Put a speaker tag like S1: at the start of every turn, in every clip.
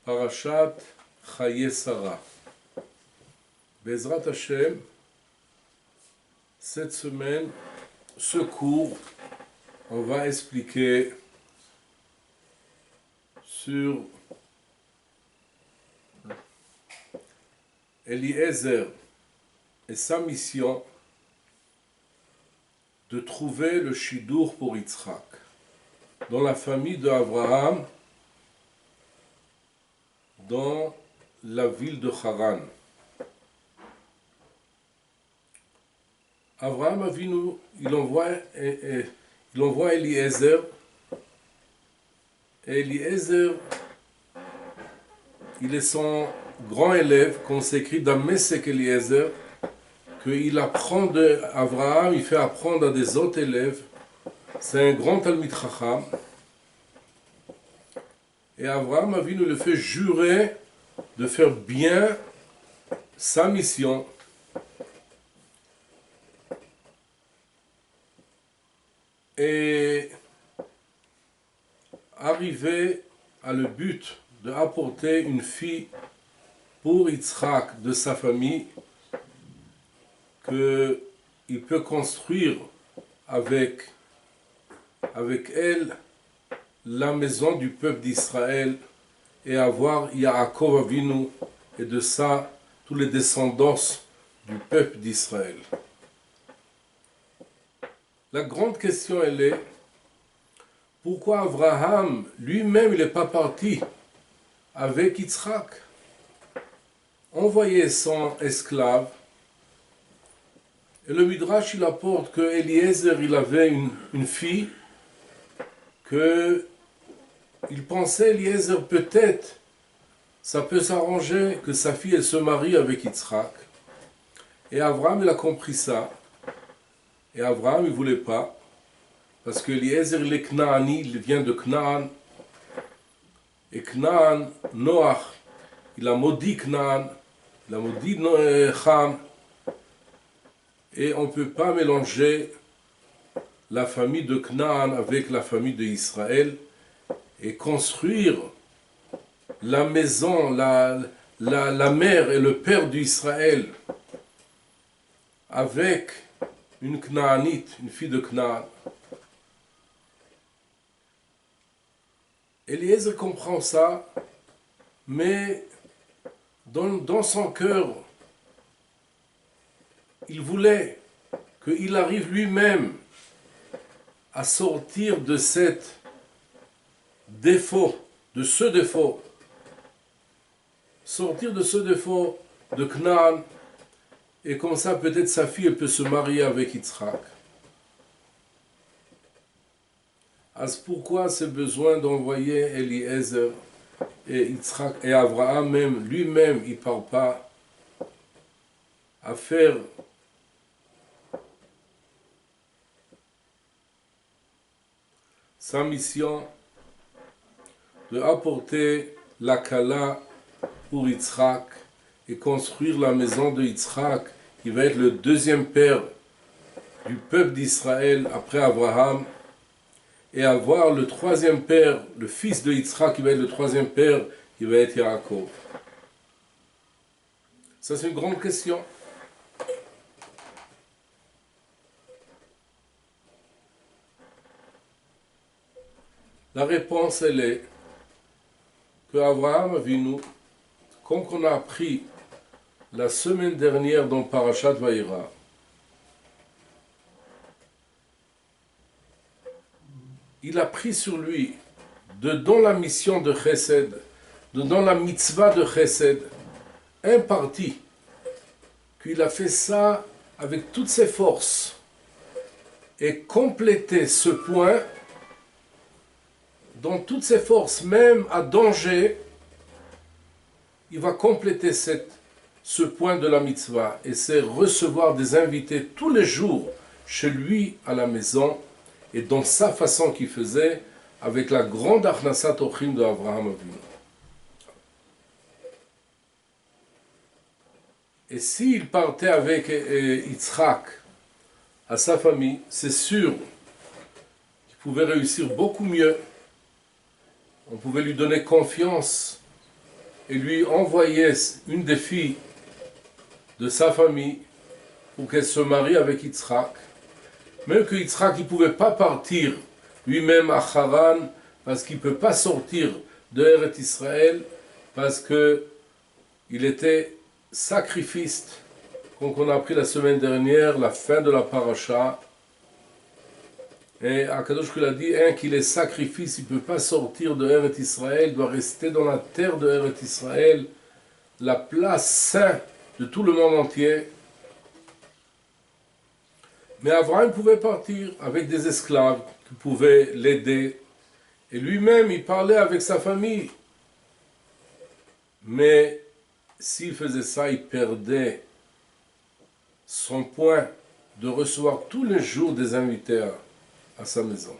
S1: Parashat Chaye Sarah. Bezrat Hashem, cette semaine, ce cours, on va expliquer sur Eliezer et sa mission de trouver le Shidur pour Yitzhak. Dans la famille d'Abraham, dans la ville de Haran. Abraham Avinu, il envoie Eliezer. Et Eliezer, il est son grand élève, qu'on s'écrit Damesek Eliezer, qu'il apprend d'Abraham, il fait apprendre à des autres élèves. C'est un grand Talmid Chacham. Et Abraham Avinu le fait jurer de faire bien sa mission. Et arriver à le but d'apporter une fille pour Yitzhak de sa famille qu'il peut construire avec elle la maison du peuple d'Israël et avoir Yaakov Avinu et de ça tous les descendants du peuple d'Israël. La grande question elle est pourquoi Abraham lui-même il n'est pas parti avec Yitzhak, envoyer son esclave. Et le Midrash il apporte que Eliezer il avait une fille que il pensait Eliezer peut-être ça peut s'arranger que sa fille elle se marie avec Yitzhak. Et Abraham il a compris ça. Et Abraham il voulait pas parce que Eliezer il est Knaani, il vient de Knaan. Et Knaan, Noach, il a maudit Knaan, il a maudit Ham. Et on ne peut pas mélanger la famille de Knaan avec la famille d'Israël et construire la maison, la mère et le père d'Israël avec une Knaanite, une fille de Knaan. Eliezer comprend ça, mais dans son cœur, il voulait qu'il arrive lui-même à sortir de ce défaut, sortir de ce défaut de Knaan, et comme ça peut-être sa fille elle peut se marier avec Yitzhak. Alors pourquoi ce besoin d'envoyer Eliezer et Yitzhak et Abraham même, lui-même il ne part pas à faire sa mission de apporter la Kala pour Yitzhak et construire la maison de Yitzhak qui va être le deuxième père du peuple d'Israël après Abraham et avoir le troisième père, le fils de Yitzhak qui va être le troisième père qui va être Yaakov. Ça c'est une grande question. La réponse, elle est que Abraham Avinu, comme on a appris la semaine dernière dans Parashat Vayera, il a pris sur lui, dans la mission de Chesed, dans la mitzvah de Chesed, un parti, qu'il a fait ça avec toutes ses forces, et compléter ce point dans toutes ses forces, même à danger, il va compléter ce point de la mitzvah, et c'est recevoir des invités tous les jours chez lui à la maison, et dans sa façon qu'il faisait, avec la grande Achnasat Ochim de Abraham Avinu. Et s'il partait avec Yitzhak à sa famille, c'est sûr qu'il pouvait réussir beaucoup mieux. On pouvait lui donner confiance et lui envoyait une des filles de sa famille pour qu'elle se marie avec Yitzhak. Même que Yitzhak ne pouvait pas partir lui-même à Haran parce qu'il ne peut pas sortir de Eretz Israël parce qu'il était sacrifice. Comme on a appris la semaine dernière, la fin de la paracha. Et Akadosh Hu a dit, qu'il est sacrifice, il ne peut pas sortir de Eretz Israël, il doit rester dans la terre de Eretz Israël, la place sainte de tout le monde entier. Mais Abraham pouvait partir avec des esclaves qui pouvaient l'aider. Et lui-même, il parlait avec sa famille. Mais s'il faisait ça, il perdait son point de recevoir tous les jours des invités à sa maison.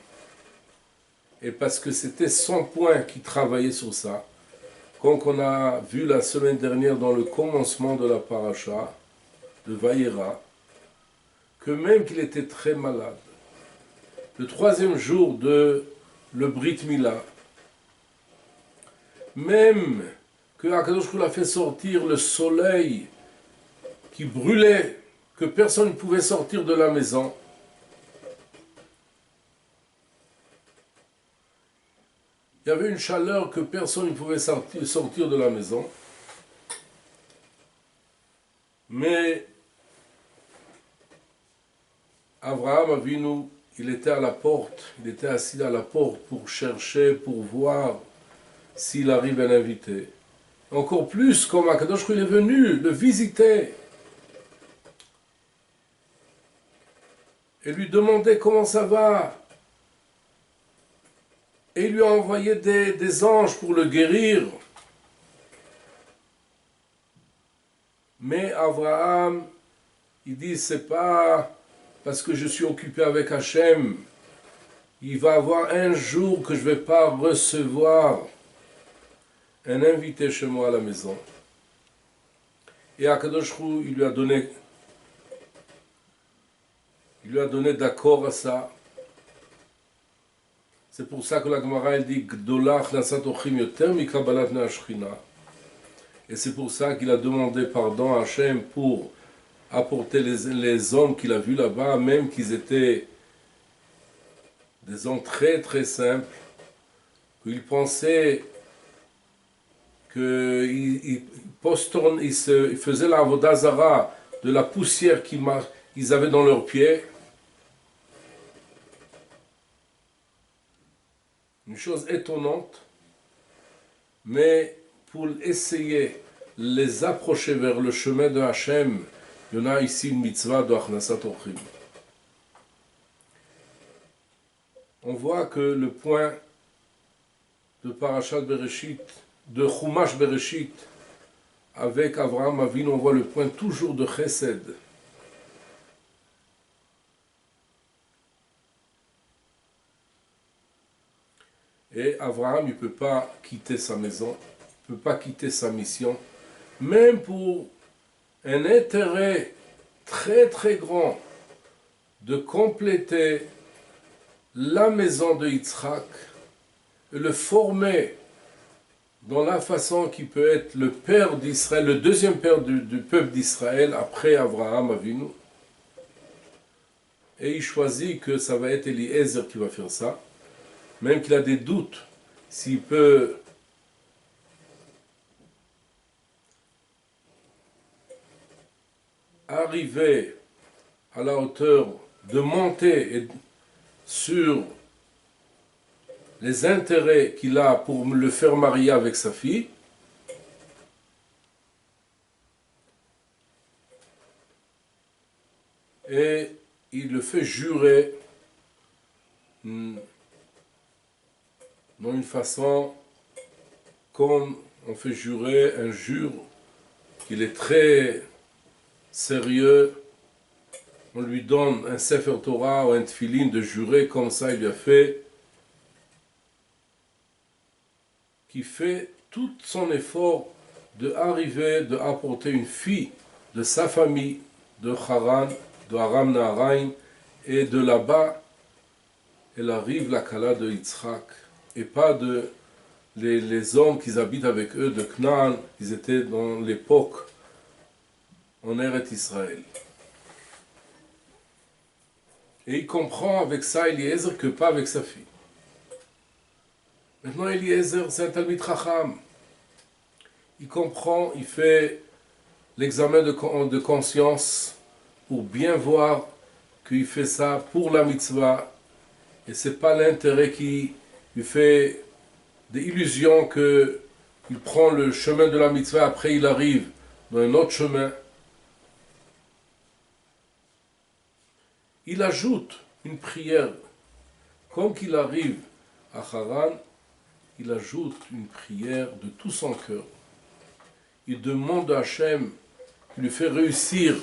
S1: Et parce que c'était son point qui travaillait sur ça, comme on a vu la semaine dernière dans le commencement de la paracha de Vaïra, que même qu'il était très malade, le 3e jour de le Brit Mila, même que Akadosh Hu a fait sortir le soleil qui brûlait, que personne ne pouvait sortir de la maison, il y avait une chaleur que personne ne pouvait sortir de la maison. Mais Abraham Avinu, il était à la porte, il était assis à la porte pour chercher, pour voir s'il arrive un invité. Encore plus, comme Akadosh Hu est venu le visiter et lui demander comment ça va. Et il lui a envoyé des anges pour le guérir. Mais Abraham, il dit, c'est pas parce que je suis occupé avec Hachem. Il va y avoir un jour que je ne vais pas recevoir un invité chez moi à la maison. Et Akadosh Hu, il lui a donné d'accord à ça. C'est pour ça que la Gemara elle dit Gdolach nasat ochim yoter mikabalat ne'ashchina. Et c'est pour ça qu'il a demandé pardon à Hachem pour apporter les hommes qu'il a vus là-bas, même qu'ils étaient des hommes très très simples, qu'il pensait qu'ils faisaient la avodah zara de la poussière qu'ils avaient dans leurs pieds. Une chose étonnante, mais pour essayer de les approcher vers le chemin de Hachem, il y en a ici une mitzvah de Achnasat Orchim. On voit que le point de Parashat Bereshit, de Chumash Bereshit, avec Avraham Avinu, on voit le point toujours de Chesed. Et Abraham, il ne peut pas quitter sa maison, il ne peut pas quitter sa mission, même pour un intérêt très très grand de compléter la maison de Yitzhak et le former dans la façon qui peut être le père d'Israël, le deuxième père du peuple d'Israël après Abraham Avinu. Et il choisit que ça va être Eliezer qui va faire ça. Même qu'il a des doutes s'il peut arriver à la hauteur de monter sur les intérêts qu'il a pour le faire marier avec sa fille. Et il le fait jurer dans une façon comme on fait jurer un jure qu'il est très sérieux. On lui donne un Sefer Torah ou un Tfilin de jurer comme ça, il lui a fait, qui fait tout son effort d'apporter une fille de sa famille, de Haran, de Aram Naharaim, et de là-bas, elle arrive la Kala de Yitzhak, et pas de les hommes qui habitent avec eux de Canaan, ils étaient dans l'époque en Eretz Israël. Et il comprend avec ça Eliezer que pas avec sa fille. Maintenant Eliezer c'est un Talmid Chacham. Il comprend, il fait l'examen de conscience pour bien voir qu'il fait ça pour la mitzvah et c'est pas l'intérêt qui lui fait des illusions que il prend le chemin de la mitzvah, après il arrive dans un autre chemin. Il ajoute une prière. Comme qu'il arrive à Haran, il ajoute une prière de tout son cœur. Il demande à Hachem, il lui fait réussir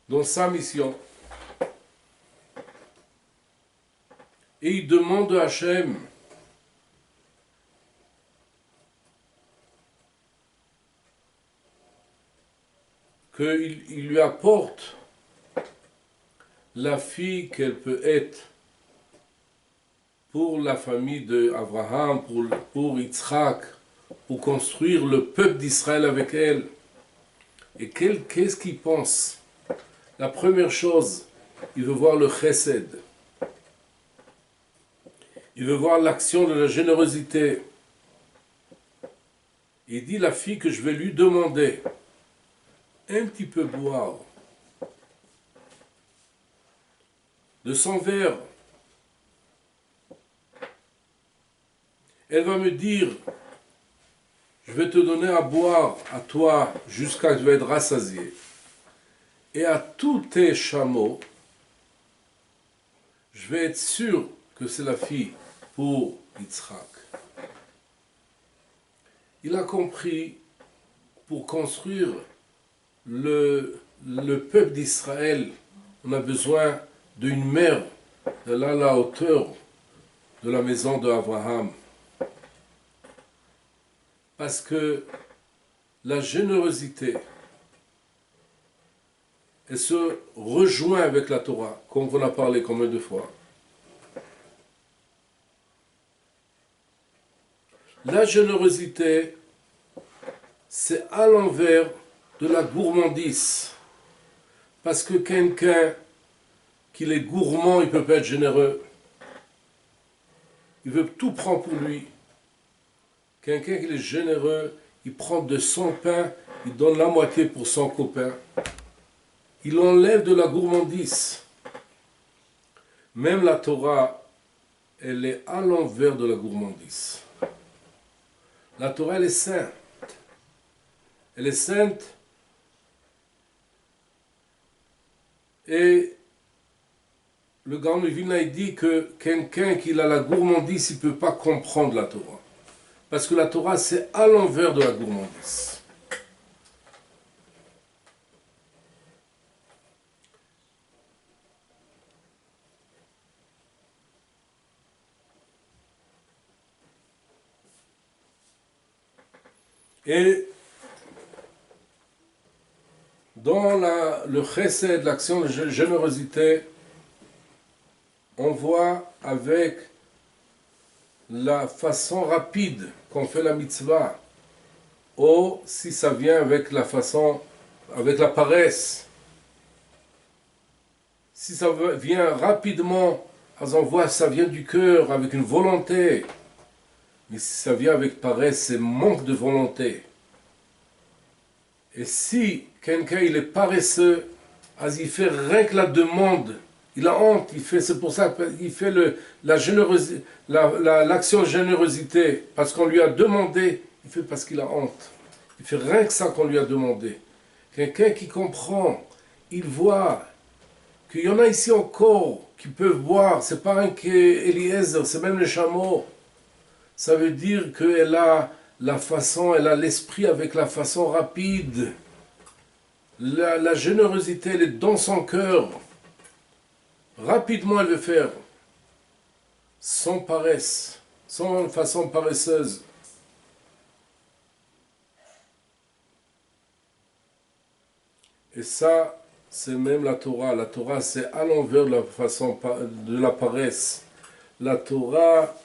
S1: dans sa mission. Et il demande à Hachem qu'il lui apporte la fille qu'elle peut être pour la famille d'Abraham, pour Yitzhak, pour construire le peuple d'Israël avec elle. Et qu'est-ce qu'il pense? La première chose, il veut voir le chesed. Il veut voir l'action de la générosité. Il dit la fille que je vais lui demander un petit peu boire de son verre. Elle va me dire, je vais te donner à boire à toi jusqu'à ce que tu vas être rassasié. Et à tous tes chameaux, je vais être sûr que c'est la fille pour Yitzhak. Il a compris, pour construire le peuple d'Israël, on a besoin d'une mère de là à la hauteur de la maison d'Abraham. Parce que la générosité, elle se rejoint avec la Torah, comme on a parlé combien de fois. La générosité, c'est à l'envers de la gourmandise. Parce que quelqu'un qui est gourmand, il ne peut pas être généreux. Il veut tout prendre pour lui. Quelqu'un qui est généreux, il prend de son pain, il donne la moitié pour son copain. Il enlève de la gourmandise. Même la Torah, elle est à l'envers de la gourmandise. La Torah, elle est sainte. Elle est sainte et le Gaon de Vilna dit que quelqu'un qui a la gourmandise, il ne peut pas comprendre la Torah. Parce que la Torah, c'est à l'envers de la gourmandise. Et dans le chesed, l'action de générosité, on voit avec la façon rapide qu'on fait la mitzvah, ou si ça vient avec la façon, avec la paresse. Si ça vient rapidement, on voit ça vient du cœur, avec une volonté. Mais si ça vient avec paresse, c'est manque de volonté. Et si quelqu'un il est paresseux, il fait rien que la demande, il a honte, c'est pour ça qu'il fait l'action de générosité, parce qu'on lui a demandé, il fait parce qu'il a honte. Il fait rien que ça qu'on lui a demandé. Quelqu'un qui comprend, il voit qu'il y en a ici encore qui peuvent boire, c'est pas un qu'Eliezer, c'est même les chameaux. Ça veut dire qu'elle a la façon, elle a l'esprit avec la façon rapide. La générosité, elle est dans son cœur. Rapidement, elle veut faire. Sans paresse, sans façon paresseuse. Et ça, c'est même la Torah. La Torah, c'est à l'envers de la façon de la paresse. La Torah,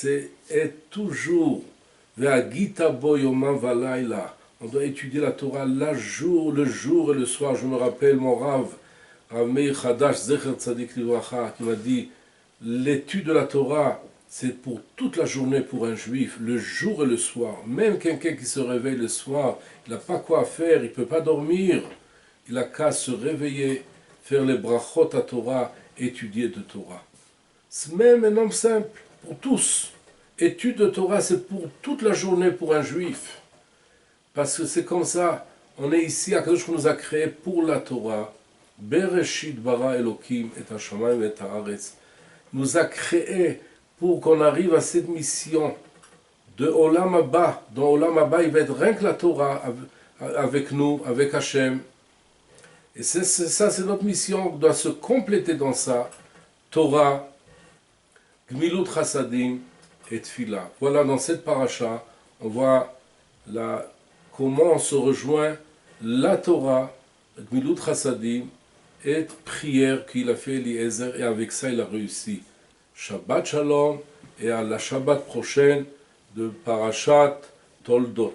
S1: est toujours Ve'agita bo yomam v'layla. On doit étudier la Torah le jour et le soir. Je me rappelle mon Rav Meir Hadash Zecher Tzadik Livracha, qui m'a dit l'étude de la Torah, c'est pour toute la journée pour un juif, le jour et le soir. Même quelqu'un qui se réveille le soir, il n'a pas quoi faire, il ne peut pas dormir. Il n'a qu'à se réveiller, faire les brachot à Torah, étudier de Torah. C'est même un homme simple, pour tous. Étude de Torah, c'est pour toute la journée pour un juif. Parce que c'est comme ça, on est ici, Akadosh nous a créé pour la Torah. Bereshit bara Elokim et hashamayim et haaretz. Nous a créé pour qu'on arrive à cette mission de Olam Haba. Dans Olam Haba, il va être rien que la Torah avec nous, avec Hachem. Et ça, c'est notre mission, on doit se compléter dans ça. Torah, Gmilut Chassadim et Tfila. Voilà, dans cette paracha, on voit comment on se rejoint la Torah, Gmilut Chassadim et prière qu'il a fait Eliezer, et avec ça il a réussi. Shabbat Shalom, et à la Shabbat prochaine de Parashat Toldot.